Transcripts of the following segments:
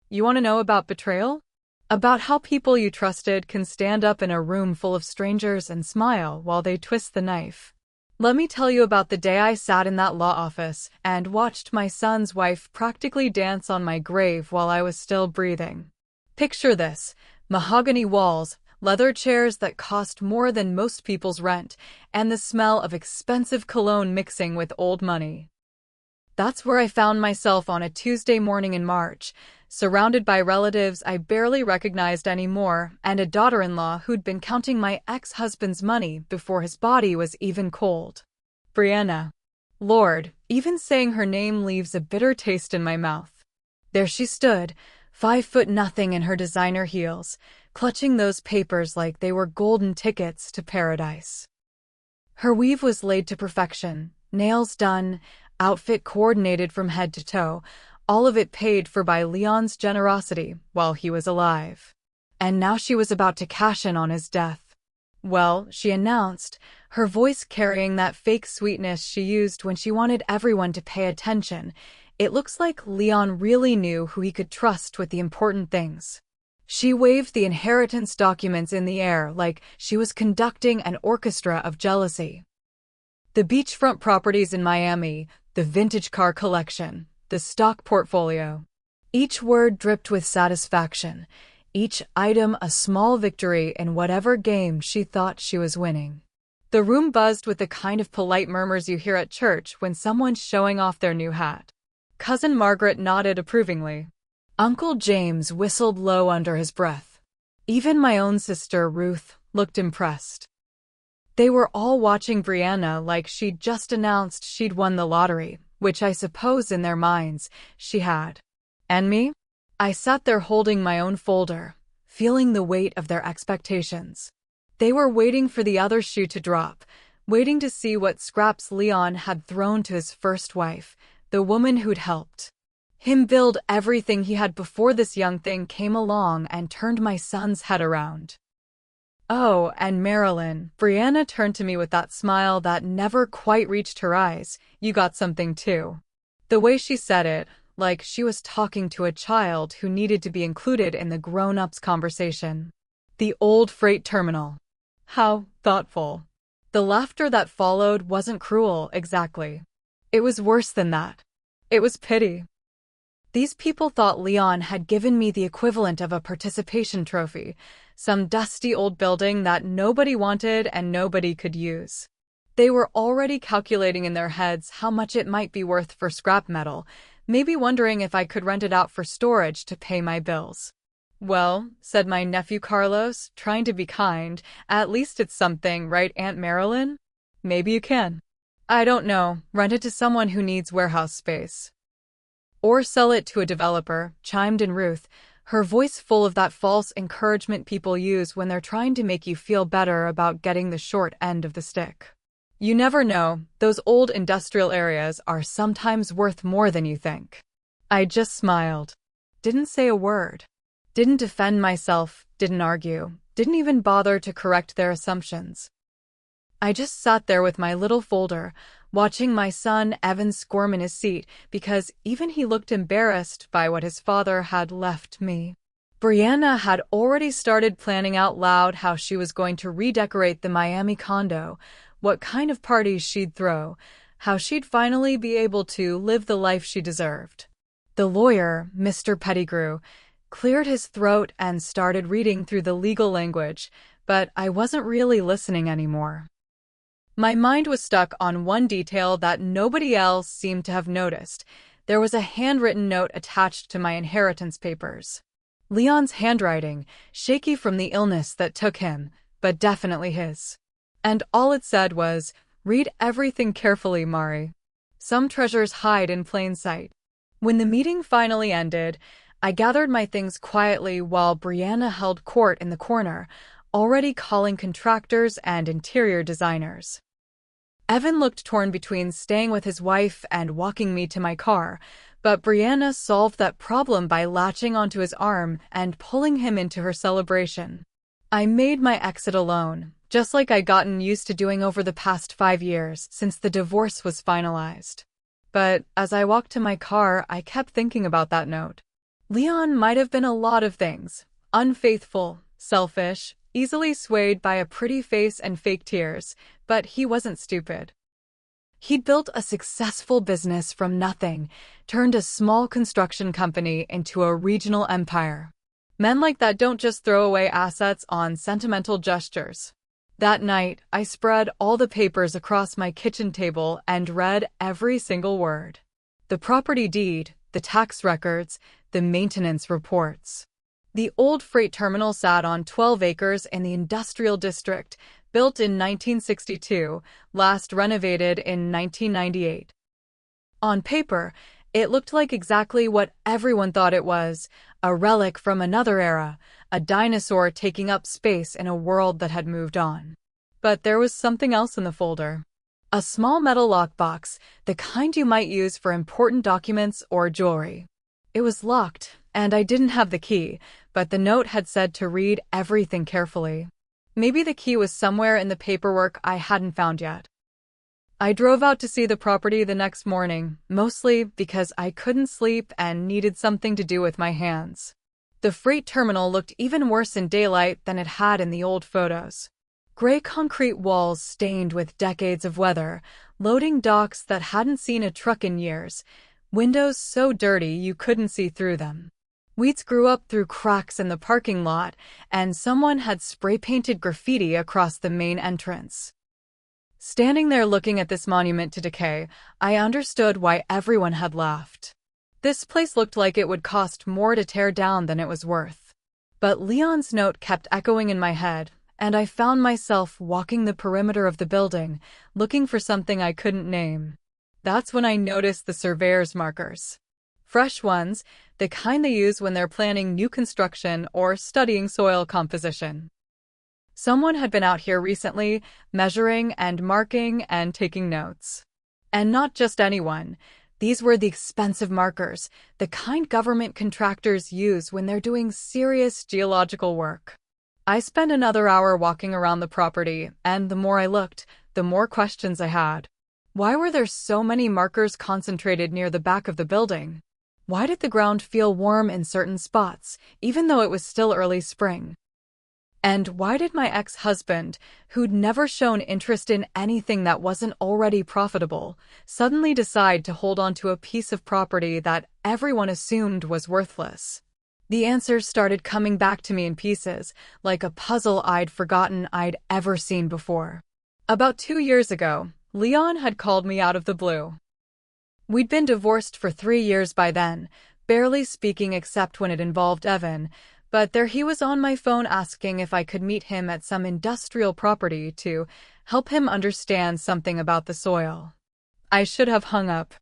You want to know about betrayal? About how people you trusted can stand up in a room full of strangers and smile while they twist the knife. Let me tell you about the day I sat in that law office and watched my son's wife practically dance on my grave while I was still breathing. Picture this: mahogany walls, leather chairs that cost more than most people's rent, and the smell of expensive cologne mixing with old money. That's where I found myself on a Tuesday morning in March, surrounded by relatives I barely recognized anymore, and a daughter-in-law who'd been counting my ex-husband's money before his body was even cold. Brianna. Lord, even saying her name leaves a bitter taste in my mouth. There she stood, 5'0" in her designer heels, clutching those papers like they were golden tickets to paradise. Her weave was laid to perfection, nails done, outfit coordinated from head to toe, all of it paid for by Leon's generosity while he was alive. And now she was about to cash in on his death. Well, she announced, her voice carrying that fake sweetness she used when she wanted everyone to pay attention. It looks like Leon really knew who he could trust with the important things. She waved the inheritance documents in the air like she was conducting an orchestra of jealousy. The beachfront properties in Miami, the vintage car collection, the stock portfolio. Each word dripped with satisfaction, each item a small victory in whatever game she thought she was winning. The room buzzed with the kind of polite murmurs you hear at church when someone's showing off their new hat. Cousin Margaret nodded approvingly. Uncle James whistled low under his breath. Even my own sister, Ruth, looked impressed. They were all watching Brianna like she'd just announced she'd won the lottery, which I suppose in their minds, she had. And me? I sat there holding my own folder, feeling the weight of their expectations. They were waiting for the other shoe to drop, waiting to see what scraps Leon had thrown to his first wife, the woman who'd helped him build everything he had before this young thing came along and turned my son's head around. Oh, and Marilyn, Brianna turned to me with that smile that never quite reached her eyes. You got something too. The way she said it, like she was talking to a child who needed to be included in the grown-ups conversation. The old freight terminal. How thoughtful. The laughter that followed wasn't cruel, exactly. It was worse than that. It was pity. These people thought Leon had given me the equivalent of a participation trophy, some dusty old building that nobody wanted and nobody could use. They were already calculating in their heads how much it might be worth for scrap metal, maybe wondering if I could rent it out for storage to pay my bills. Well, said my nephew Carlos, trying to be kind, at least it's something, right, Aunt Marilyn? Maybe you can. I don't know, rent it to someone who needs warehouse space. Or sell it to a developer, chimed in Ruth, her voice full of that false encouragement people use when they're trying to make you feel better about getting the short end of the stick. You never know, those old industrial areas are sometimes worth more than you think. I just smiled. Didn't say a word. Didn't defend myself, didn't argue, didn't even bother to correct their assumptions. I just sat there with my little folder, watching my son Evan squirm in his seat because even he looked embarrassed by what his father had left me. Brianna had already started planning out loud how she was going to redecorate the Miami condo, what kind of parties she'd throw, how she'd finally be able to live the life she deserved. The lawyer, Mr. Pettigrew, cleared his throat and started reading through the legal language, but I wasn't really listening anymore. My mind was stuck on one detail that nobody else seemed to have noticed. There was a handwritten note attached to my inheritance papers. Leon's handwriting, shaky from the illness that took him, but definitely his. And all it said was, "Read everything carefully, Mari. Some treasures hide in plain sight." When the meeting finally ended, I gathered my things quietly while Brianna held court in the corner, already calling contractors and interior designers. Evan looked torn between staying with his wife and walking me to my car, but Brianna solved that problem by latching onto his arm and pulling him into her celebration. I made my exit alone, just like I'd gotten used to doing over the past 5 years since the divorce was finalized. But as I walked to my car, I kept thinking about that note. Leon might have been a lot of things: unfaithful, selfish, easily swayed by a pretty face and fake tears, but he wasn't stupid. He'd built a successful business from nothing, turned a small construction company into a regional empire. Men like that don't just throw away assets on sentimental gestures. That night, I spread all the papers across my kitchen table and read every single word. The property deed, the tax records, the maintenance reports. The old freight terminal sat on 12 acres in the industrial district, built in 1962, last renovated in 1998. On paper, it looked like exactly what everyone thought it was: a relic from another era, a dinosaur taking up space in a world that had moved on. But there was something else in the folder. A small metal lockbox, the kind you might use for important documents or jewelry. It was locked, and I didn't have the key, but the note had said to read everything carefully. Maybe the key was somewhere in the paperwork I hadn't found yet. I drove out to see the property the next morning, mostly because I couldn't sleep and needed something to do with my hands. The freight terminal looked even worse in daylight than it had in the old photos. Gray concrete walls stained with decades of weather, loading docks that hadn't seen a truck in years, windows so dirty you couldn't see through them. Weeds grew up through cracks in the parking lot, and someone had spray-painted graffiti across the main entrance. Standing there looking at this monument to decay, I understood why everyone had laughed. This place looked like it would cost more to tear down than it was worth. But Leon's note kept echoing in my head, and I found myself walking the perimeter of the building, looking for something I couldn't name. That's when I noticed the surveyor's markers. Fresh ones, the kind they use when they're planning new construction or studying soil composition. Someone had been out here recently, measuring and marking and taking notes. And not just anyone. These were the expensive markers, the kind government contractors use when they're doing serious geological work. I spent another hour walking around the property, and the more I looked, the more questions I had. Why were there so many markers concentrated near the back of the building? Why did the ground feel warm in certain spots, even though it was still early spring? And why did my ex-husband, who'd never shown interest in anything that wasn't already profitable, suddenly decide to hold on to a piece of property that everyone assumed was worthless? The answers started coming back to me in pieces, like a puzzle I'd forgotten I'd ever seen before. About 2 years ago, Leon had called me out of the blue. We'd been divorced for 3 years by then, barely speaking except when it involved Evan, but there he was on my phone asking if I could meet him at some industrial property to help him understand something about the soil. I should have hung up.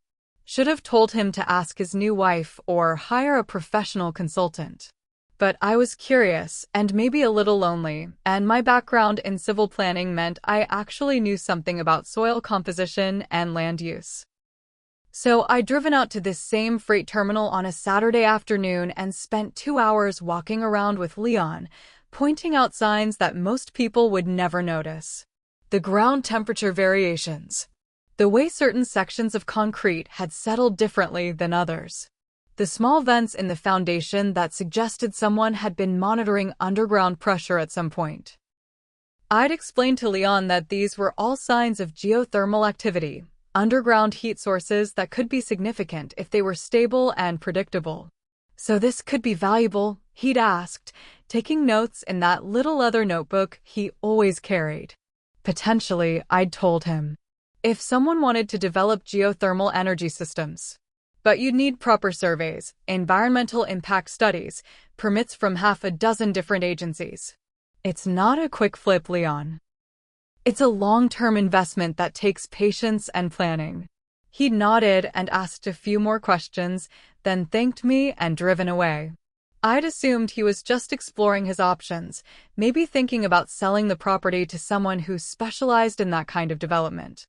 Should have told him to ask his new wife or hire a professional consultant. But I was curious and maybe a little lonely, and my background in civil planning meant I actually knew something about soil composition and land use. So I'd driven out to this same freight terminal on a Saturday afternoon and spent 2 hours walking around with Leon, pointing out signs that most people would never notice. The ground temperature variations. The way certain sections of concrete had settled differently than others. The small vents in the foundation that suggested someone had been monitoring underground pressure at some point. I'd explained to Leon that these were all signs of geothermal activity, underground heat sources that could be significant if they were stable and predictable. So this could be valuable, he'd asked, taking notes in that little leather notebook he always carried. Potentially, I'd told him. If someone wanted to develop geothermal energy systems. But you'd need proper surveys, environmental impact studies, permits from 6 different agencies. It's not a quick flip, Leon. It's a long-term investment that takes patience and planning. He nodded and asked a few more questions, then thanked me and driven away. I'd assumed he was just exploring his options, maybe thinking about selling the property to someone who specialized in that kind of development.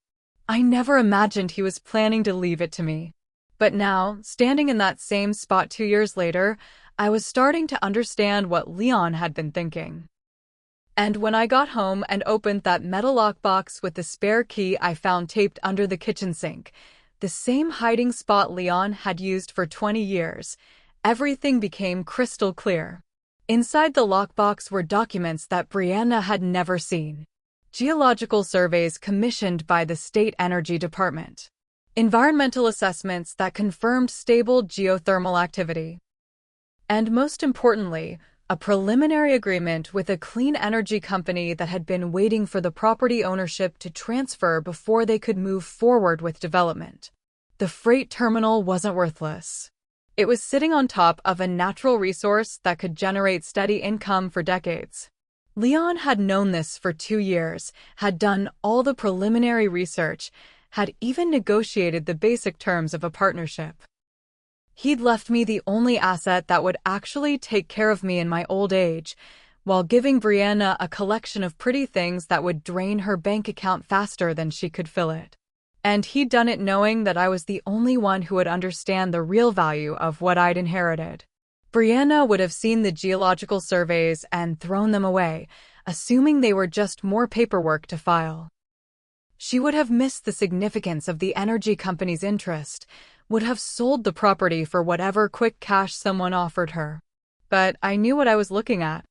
I never imagined he was planning to leave it to me. But now, standing in that same spot 2 years later, I was starting to understand what Leon had been thinking. And when I got home and opened that metal lockbox with the spare key I found taped under the kitchen sink, the same hiding spot Leon had used for 20 years, everything became crystal clear. Inside the lockbox were documents that Brianna had never seen. Geological surveys commissioned by the State Energy Department. Environmental assessments that confirmed stable geothermal activity. And most importantly, a preliminary agreement with a clean energy company that had been waiting for the property ownership to transfer before they could move forward with development. The freight terminal wasn't worthless. It was sitting on top of a natural resource that could generate steady income for decades. Leon had known this for 2 years, had done all the preliminary research, had even negotiated the basic terms of a partnership. He'd left me the only asset that would actually take care of me in my old age, while giving Brianna a collection of pretty things that would drain her bank account faster than she could fill it. And he'd done it knowing that I was the only one who would understand the real value of what I'd inherited. Brianna would have seen the geological surveys and thrown them away, assuming they were just more paperwork to file. She would have missed the significance of the energy company's interest, would have sold the property for whatever quick cash someone offered her. But I knew what I was looking at.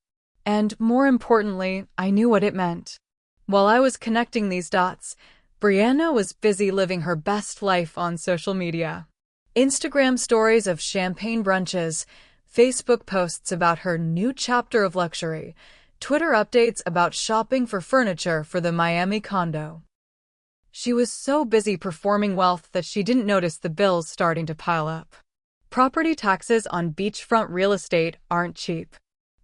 And more importantly, I knew what it meant. While I was connecting these dots, Brianna was busy living her best life on social media. Instagram stories of champagne brunches, Facebook posts about her new chapter of luxury, Twitter updates about shopping for furniture for the Miami condo. She was so busy performing wealth that she didn't notice the bills starting to pile up. Property taxes on beachfront real estate aren't cheap.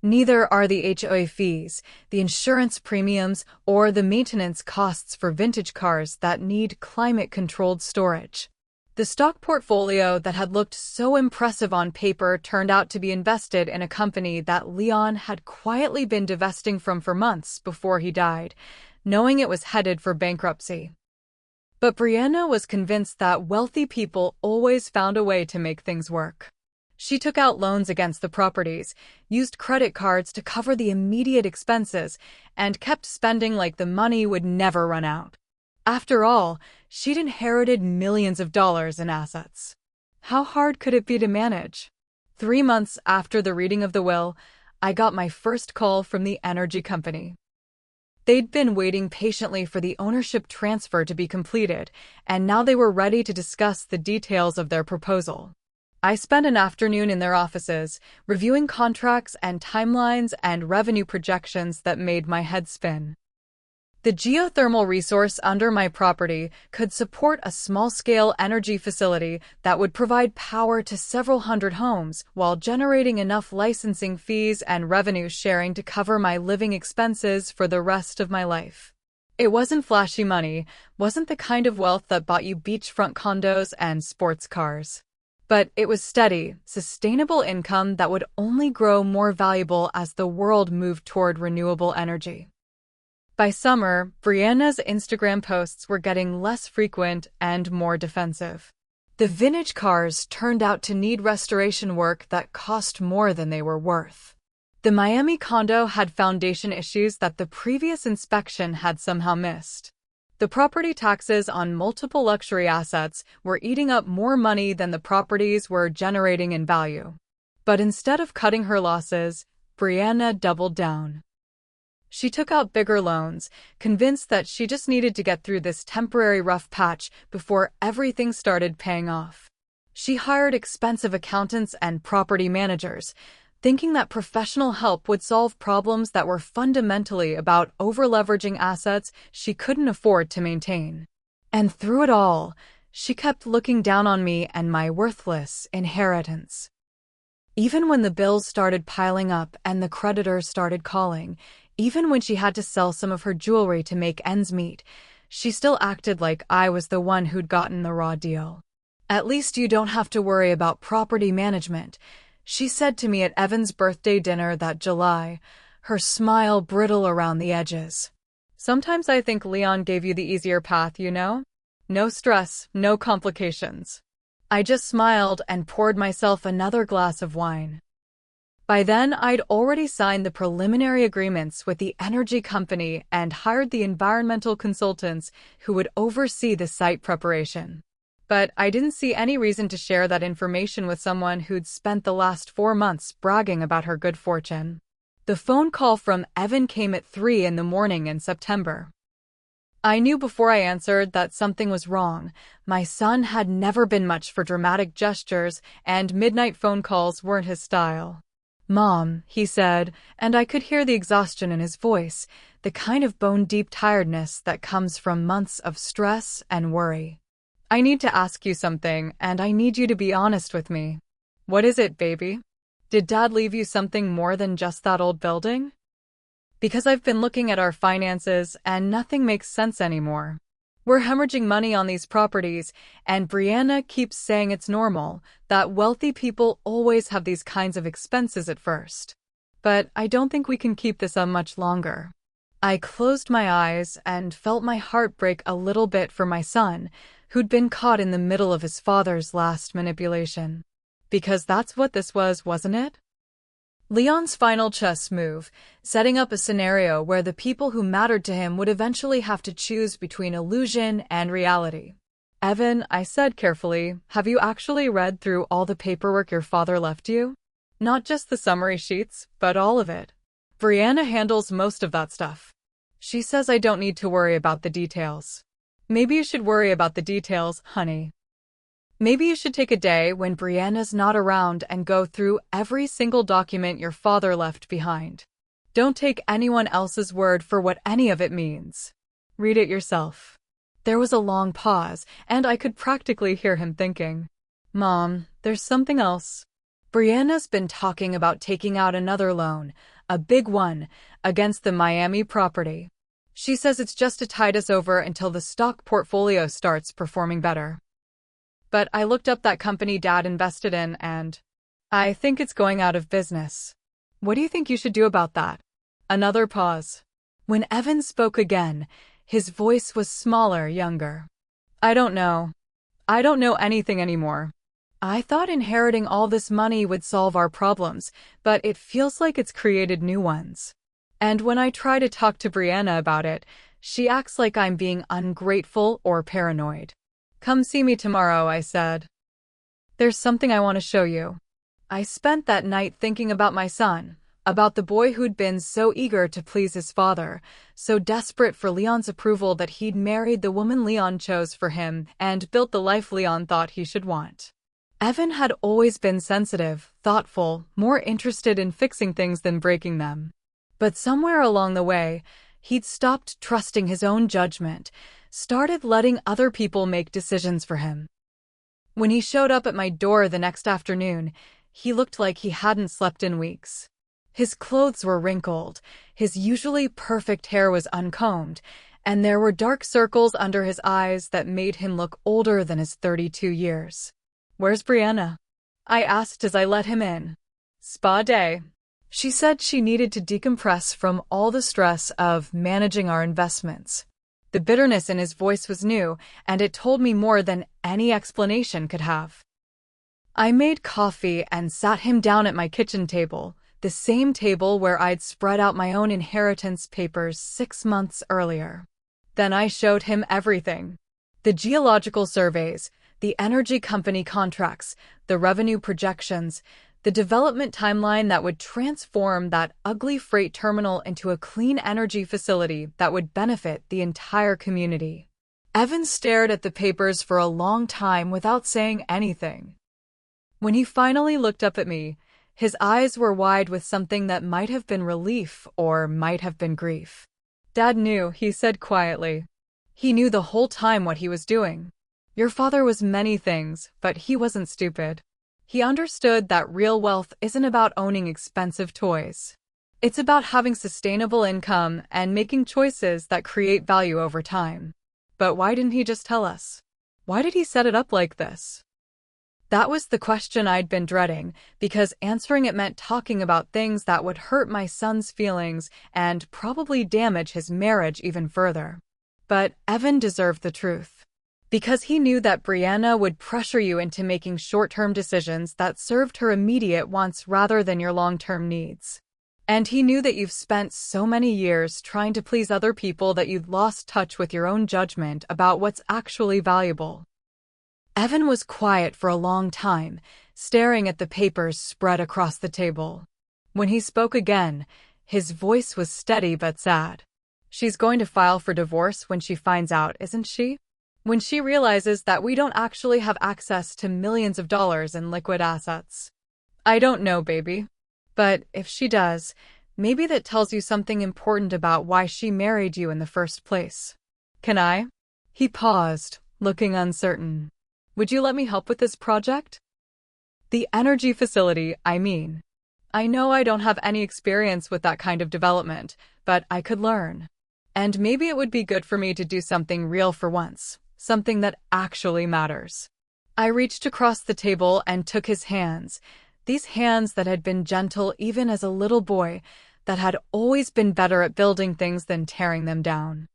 Neither are the HOA fees, the insurance premiums, or the maintenance costs for vintage cars that need climate-controlled storage. The stock portfolio that had looked so impressive on paper turned out to be invested in a company that Leon had quietly been divesting from for months before he died, knowing it was headed for bankruptcy. But Brianna was convinced that wealthy people always found a way to make things work. She took out loans against the properties, used credit cards to cover the immediate expenses, and kept spending like the money would never run out. After all, she'd inherited millions of dollars in assets. How hard could it be to manage? 3 months after the reading of the will, I got my first call from the energy company. They'd been waiting patiently for the ownership transfer to be completed, and now they were ready to discuss the details of their proposal. I spent an afternoon in their offices, reviewing contracts and timelines and revenue projections that made my head spin. The geothermal resource under my property could support a small-scale energy facility that would provide power to several hundred homes while generating enough licensing fees and revenue sharing to cover my living expenses for the rest of my life. It wasn't flashy money, wasn't the kind of wealth that bought you beachfront condos and sports cars. But it was steady, sustainable income that would only grow more valuable as the world moved toward renewable energy. By summer, Brianna's Instagram posts were getting less frequent and more defensive. The vintage cars turned out to need restoration work that cost more than they were worth. The Miami condo had foundation issues that the previous inspection had somehow missed. The property taxes on multiple luxury assets were eating up more money than the properties were generating in value. But instead of cutting her losses, Brianna doubled down. She took out bigger loans, convinced that she just needed to get through this temporary rough patch before everything started paying off. She hired expensive accountants and property managers, thinking that professional help would solve problems that were fundamentally about over-leveraging assets she couldn't afford to maintain. And through it all, she kept looking down on me and my worthless inheritance. Even when the bills started piling up and the creditors started calling, even when she had to sell some of her jewelry to make ends meet, she still acted like I was the one who'd gotten the raw deal. "At least you don't have to worry about property management," she said to me at Evan's birthday dinner that July, her smile brittle around the edges. "Sometimes I think Leon gave you the easier path, you know? No stress, no complications." I just smiled and poured myself another glass of wine. By then, I'd already signed the preliminary agreements with the energy company and hired the environmental consultants who would oversee the site preparation. But I didn't see any reason to share that information with someone who'd spent the last 4 months bragging about her good fortune. The phone call from Evan came at 3 in the morning in September. I knew before I answered that something was wrong. My son had never been much for dramatic gestures, and midnight phone calls weren't his style. "Mom," he said, and I could hear the exhaustion in his voice, the kind of bone-deep tiredness that comes from months of stress and worry. "I need to ask you something, and I need you to be honest with me." "What is it, baby? Did Dad leave you something more than just that old building?" "Because I've been looking at our finances, and nothing makes sense anymore. We're hemorrhaging money on these properties, and Brianna keeps saying it's normal, that wealthy people always have these kinds of expenses at first. But I don't think we can keep this up much longer." I closed my eyes and felt my heart break a little bit for my son, who'd been caught in the middle of his father's last manipulation. Because that's what this was, wasn't it? Leon's final chess move, setting up a scenario where the people who mattered to him would eventually have to choose between illusion and reality. "Evan," I said carefully, "have you actually read through all the paperwork your father left you? Not just the summary sheets, but all of it. Brianna handles most of that stuff. She says I don't need to worry about the details." "Maybe you should worry about the details, honey. Maybe you should take a day when Brianna's not around and go through every single document your father left behind. Don't take anyone else's word for what any of it means. Read it yourself." There was a long pause, and I could practically hear him thinking. "Mom, there's something else. Brianna's been talking about taking out another loan, a big one, against the Miami property. She says it's just to tide us over until the stock portfolio starts performing better. But I looked up that company Dad invested in, and I think it's going out of business. What do you think you should do about that?" Another pause. When Evan spoke again, his voice was smaller, younger. "I don't know. I don't know anything anymore. I thought inheriting all this money would solve our problems, but it feels like it's created new ones. And when I try to talk to Brianna about it, she acts like I'm being ungrateful or paranoid." "Come see me tomorrow," I said. "There's something I want to show you." I spent that night thinking about my son, about the boy who'd been so eager to please his father, so desperate for Leon's approval that he'd married the woman Leon chose for him and built the life Leon thought he should want. Evan had always been sensitive, thoughtful, more interested in fixing things than breaking them. But somewhere along the way, he'd stopped trusting his own judgment, started letting other people make decisions for him. When he showed up at my door the next afternoon, he looked like he hadn't slept in weeks. His clothes were wrinkled, his usually perfect hair was uncombed, and there were dark circles under his eyes that made him look older than his 32 years. "Where's Brianna?" I asked as I let him in. "Spa day. She said she needed to decompress from all the stress of managing our investments." The bitterness in his voice was new, and it told me more than any explanation could have. I made coffee and sat him down at my kitchen table, the same table where I'd spread out my own inheritance papers 6 months earlier. Then I showed him everything. The geological surveys, the energy company contracts, the revenue projections, the development timeline that would transform that ugly freight terminal into a clean energy facility that would benefit the entire community. Evan stared at the papers for a long time without saying anything. When he finally looked up at me, his eyes were wide with something that might have been relief or might have been grief. "Dad knew," he said quietly. "He knew the whole time what he was doing. Your father was many things, but he wasn't stupid. He understood that real wealth isn't about owning expensive toys. It's about having sustainable income and making choices that create value over time." But why didn't he just tell us? Why did he set it up like this? That was the question I'd been dreading, because answering it meant talking about things that would hurt my son's feelings and probably damage his marriage even further. But Evan deserved the truth. Because he knew that Brianna would pressure you into making short-term decisions that served her immediate wants rather than your long-term needs. And he knew that you've spent so many years trying to please other people that you'd lost touch with your own judgment about what's actually valuable. Evan was quiet for a long time, staring at the papers spread across the table. When he spoke again, his voice was steady but sad. She's going to file for divorce when she finds out, isn't she? When she realizes that we don't actually have access to millions of dollars in liquid assets. I don't know, baby. But if she does, maybe that tells you something important about why she married you in the first place. Can I? He paused, looking uncertain. Would you let me help with this project? The energy facility, I mean. I know I don't have any experience with that kind of development, but I could learn. And maybe it would be good for me to do something real for once, something that actually matters. I reached across the table and took his hands, these hands that had been gentle even as a little boy, that had always been better at building things than tearing them down.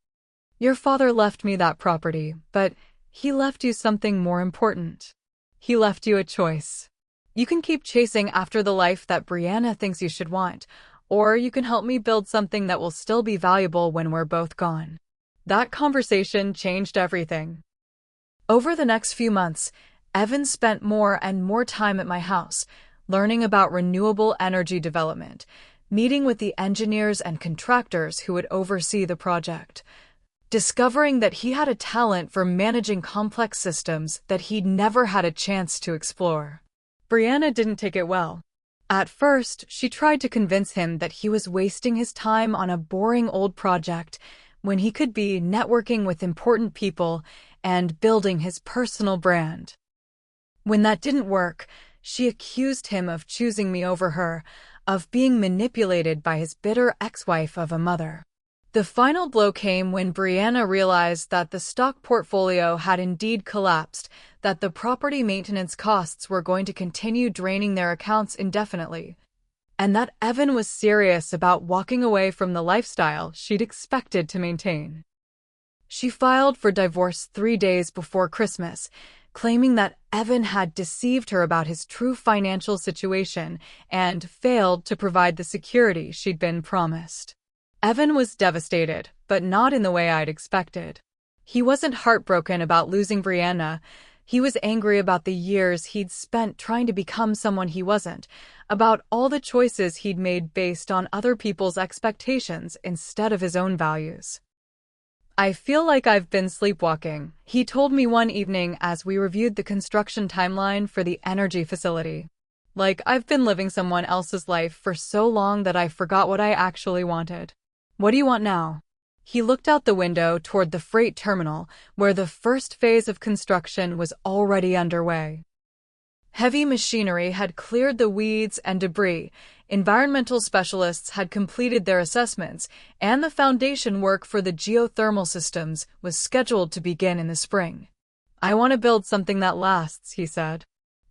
Your father left me that property, but he left you something more important. He left you a choice. You can keep chasing after the life that Brianna thinks you should want, or you can help me build something that will still be valuable when we're both gone. That conversation changed everything. Over the next few months, Evan spent more and more time at my house, learning about renewable energy development, meeting with the engineers and contractors who would oversee the project, discovering that he had a talent for managing complex systems that he'd never had a chance to explore. Brianna didn't take it well. At first, she tried to convince him that he was wasting his time on a boring old project when he could be networking with important people and building his personal brand. When that didn't work, she accused him of choosing me over her, of being manipulated by his bitter ex-wife of a mother. The final blow came when Brianna realized that the stock portfolio had indeed collapsed, that the property maintenance costs were going to continue draining their accounts indefinitely, and that Evan was serious about walking away from the lifestyle she'd expected to maintain. She filed for divorce 3 days before Christmas, claiming that Evan had deceived her about his true financial situation and failed to provide the security she'd been promised. Evan was devastated, but not in the way I'd expected. He wasn't heartbroken about losing Brianna. He was angry about the years he'd spent trying to become someone he wasn't, about all the choices he'd made based on other people's expectations instead of his own values. I feel like I've been sleepwalking, he told me one evening as we reviewed the construction timeline for the energy facility. Like I've been living someone else's life for so long that I forgot what I actually wanted. What do you want now? He looked out the window toward the freight terminal, where the first phase of construction was already underway. Heavy machinery had cleared the weeds and debris, environmental specialists had completed their assessments, and the foundation work for the geothermal systems was scheduled to begin in the spring. I want to build something that lasts, he said.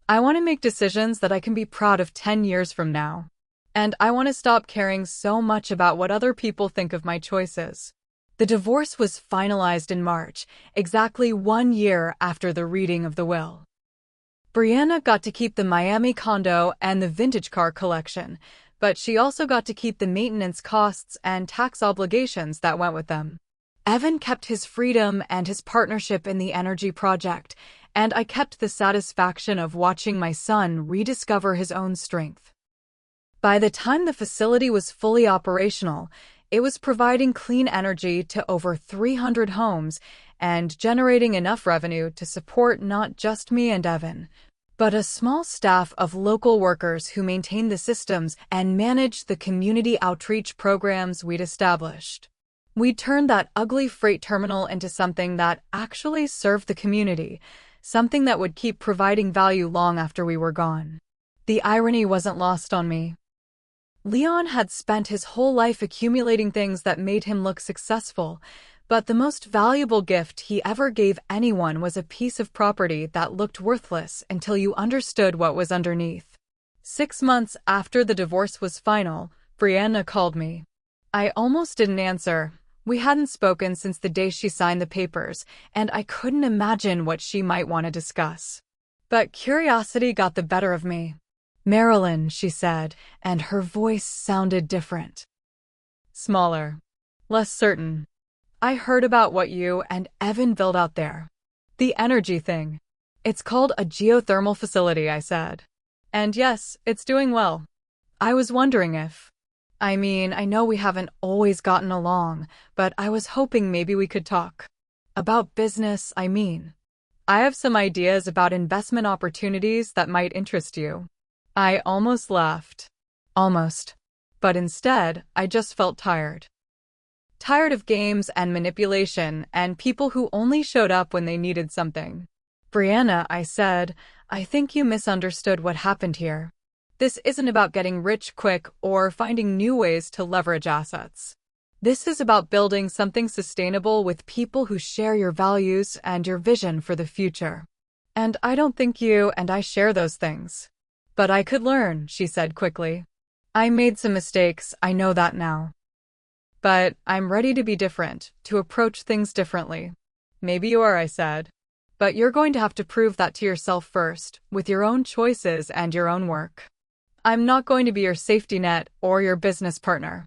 I want to make decisions that I can be proud of 10 years from now. And I want to stop caring so much about what other people think of my choices. The divorce was finalized in March, exactly 1 year after the reading of the will. Brianna got to keep the Miami condo and the vintage car collection, but she also got to keep the maintenance costs and tax obligations that went with them. Evan kept his freedom and his partnership in the energy project, and I kept the satisfaction of watching my son rediscover his own strength. By the time the facility was fully operational, it was providing clean energy to over 300 homes and generating enough revenue to support not just me and Evan, but a small staff of local workers who maintained the systems and managed the community outreach programs we'd established. We'd turned that ugly freight terminal into something that actually served the community, something that would keep providing value long after we were gone. The irony wasn't lost on me. Leon had spent his whole life accumulating things that made him look successful, but the most valuable gift he ever gave anyone was a piece of property that looked worthless until you understood what was underneath. 6 months after the divorce was final, Brianna called me. I almost didn't answer. We hadn't spoken since the day she signed the papers, and I couldn't imagine what she might want to discuss. But curiosity got the better of me. Marilyn, she said, and her voice sounded different. Smaller. Less certain. I heard about what you and Evan built out there. The energy thing. It's called a geothermal facility, I said. And yes, it's doing well. I was wondering if. I know we haven't always gotten along, but I was hoping maybe we could talk. About business, I mean. I have some ideas about investment opportunities that might interest you. I almost laughed. Almost. But instead, I just felt tired. Tired of games and manipulation and people who only showed up when they needed something. Brianna, I said, I think you misunderstood what happened here. This isn't about getting rich quick or finding new ways to leverage assets. This is about building something sustainable with people who share your values and your vision for the future. And I don't think you and I share those things. But I could learn, she said quickly. I made some mistakes, I know that now. But I'm ready to be different, to approach things differently. Maybe you are, I said. But you're going to have to prove that to yourself first, with your own choices and your own work. I'm not going to be your safety net or your business partner.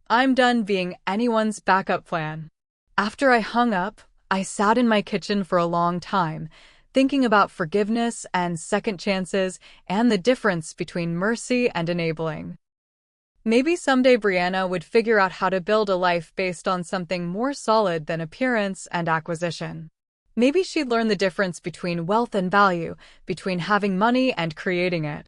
I'm done being anyone's backup plan. After I hung up, I sat in my kitchen for a long time, thinking about forgiveness and second chances and the difference between mercy and enabling. Maybe someday Brianna would figure out how to build a life based on something more solid than appearance and acquisition. Maybe she'd learn the difference between wealth and value, between having money and creating it.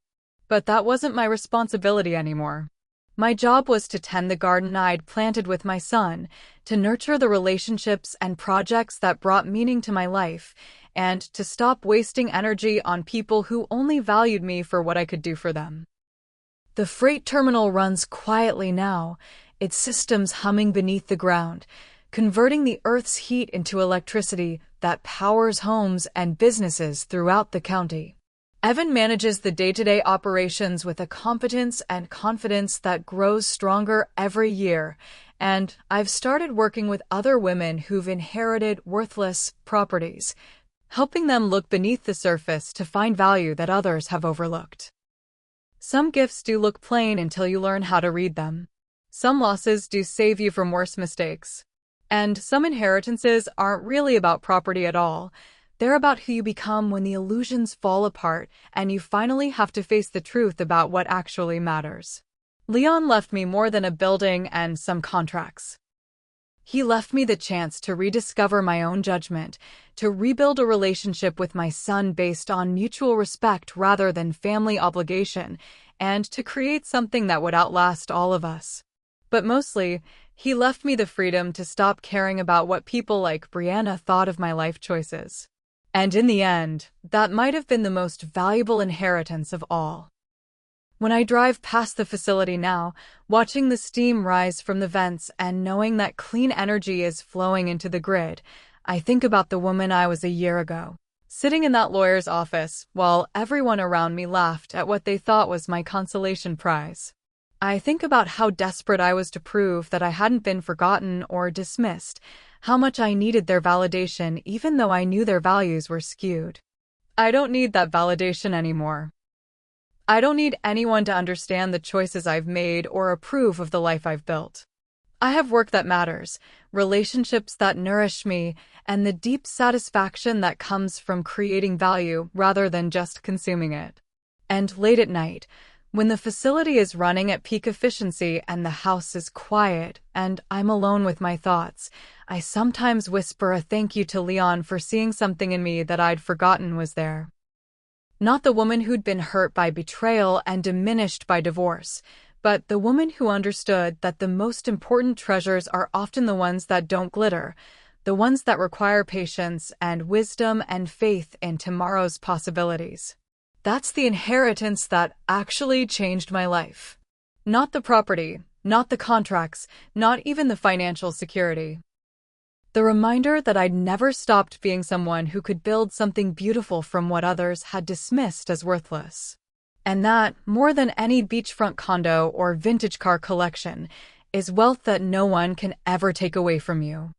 But that wasn't my responsibility anymore. My job was to tend the garden I'd planted with my son, to nurture the relationships and projects that brought meaning to my life, and to stop wasting energy on people who only valued me for what I could do for them. The freight terminal runs quietly now, its systems humming beneath the ground, converting the Earth's heat into electricity that powers homes and businesses throughout the county. Evan manages the day-to-day operations with a competence and confidence that grows stronger every year, and I've started working with other women who've inherited worthless properties, helping them look beneath the surface to find value that others have overlooked. Some gifts do look plain until you learn how to read them. Some losses do save you from worse mistakes. And some inheritances aren't really about property at all. They're about who you become when the illusions fall apart and you finally have to face the truth about what actually matters. Leon left me more than a building and some contracts. He left me the chance to rediscover my own judgment, to rebuild a relationship with my son based on mutual respect rather than family obligation, and to create something that would outlast all of us. But mostly, he left me the freedom to stop caring about what people like Brianna thought of my life choices. And in the end, that might have been the most valuable inheritance of all. When I drive past the facility now, watching the steam rise from the vents and knowing that clean energy is flowing into the grid, I think about the woman I was a year ago, sitting in that lawyer's office while everyone around me laughed at what they thought was my consolation prize. I think about how desperate I was to prove that I hadn't been forgotten or dismissed, how much I needed their validation even though I knew their values were skewed. I don't need that validation anymore. I don't need anyone to understand the choices I've made or approve of the life I've built. I have work that matters, relationships that nourish me, and the deep satisfaction that comes from creating value rather than just consuming it. And late at night, when the facility is running at peak efficiency and the house is quiet and I'm alone with my thoughts, I sometimes whisper a thank you to Leon for seeing something in me that I'd forgotten was there. Not the woman who'd been hurt by betrayal and diminished by divorce, but the woman who understood that the most important treasures are often the ones that don't glitter, the ones that require patience and wisdom and faith in tomorrow's possibilities. That's the inheritance that actually changed my life. Not the property, not the contracts, not even the financial security. The reminder that I'd never stopped being someone who could build something beautiful from what others had dismissed as worthless. And that, more than any beachfront condo or vintage car collection, is wealth that no one can ever take away from you.